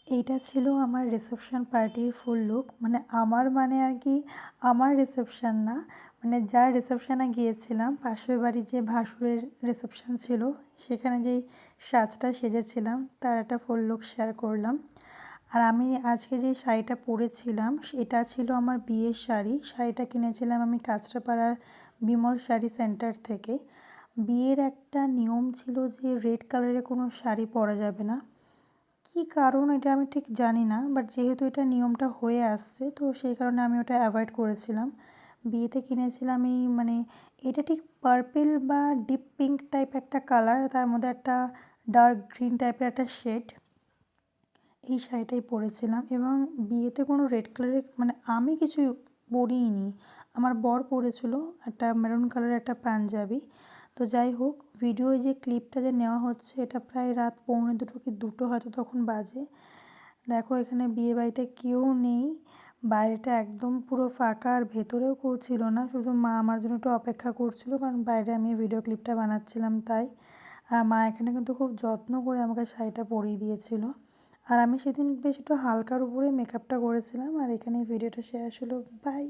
এইটা ছিল আমার রিসেপশন পার্টির ফুল লুক। মানে আর কি আমার রিসেপশন না, যার রিসেপশনে গিয়েছিলাম পাশের বাড়ির যে ভাসুরের রিসেপশন ছিল, সেখানে যেই সাজটা সেজেছিলাম তার একটা ফুল লুক শেয়ার করলাম। আর আমি আজকে যে শাড়িটা পরেছিলাম এটা ছিল আমার বিয়ের শাড়ি। শাড়িটা কিনেছিলাম আমি কাঁচরাপাড়ার বিমল শাড়ি সেন্টার থেকে। বিয়ের একটা নিয়ম ছিল যে রেড কালারের কোনো শাড়ি পরা যাবে না। কী কারণ এটা আমি ঠিক জানি না, বাট যেহেতু এটা নিয়মটা হয়ে আসছে তো সেই কারণে আমি ওটা অ্যাভয়েড করেছিলাম। বিয়েতে কিনেছিলাম এটা ঠিক পার্পেল বা ডিপ পিঙ্ক টাইপ একটা কালার, তার মধ্যে একটা ডার্ক গ্রিন টাইপের একটা শেড। এই শাড়িটাই পরেছিলাম এবং বিয়েতে কোনো রেড কালারের আমি কিছু পরিনি, আমার বর পরেছিল একটা মেরুন কালারের একটা পাঞ্জাবি। তো যাই হোক, ভিডিও যে ক্লিপটা যে নেওয়া হচ্ছে এটা প্রায় রাত 1:45 কি 2 হয়তো তখন বাজে। দেখো এখানে বিয়ে বাড়িতে কেউ নেই, বাইরেটা একদম পুরো ফাঁকা, আর ভেতরেও কেউ ছিল না, শুধু মা আমার জন্য একটু অপেক্ষা করছিল, কারণ বাইরে আমি ভিডিও ক্লিপটা বানাচ্ছিলাম তাই। আর মা এখানে কিন্তু খুব যত্ন করে আমাকে শাড়িটা পরিয়ে দিয়েছিল। আর আমি সেদিন বেশ একটু হালকার উপরে মেকআপটা করেছিলাম। আর এখানে ভিডিওটা শেষ হলো, বাই।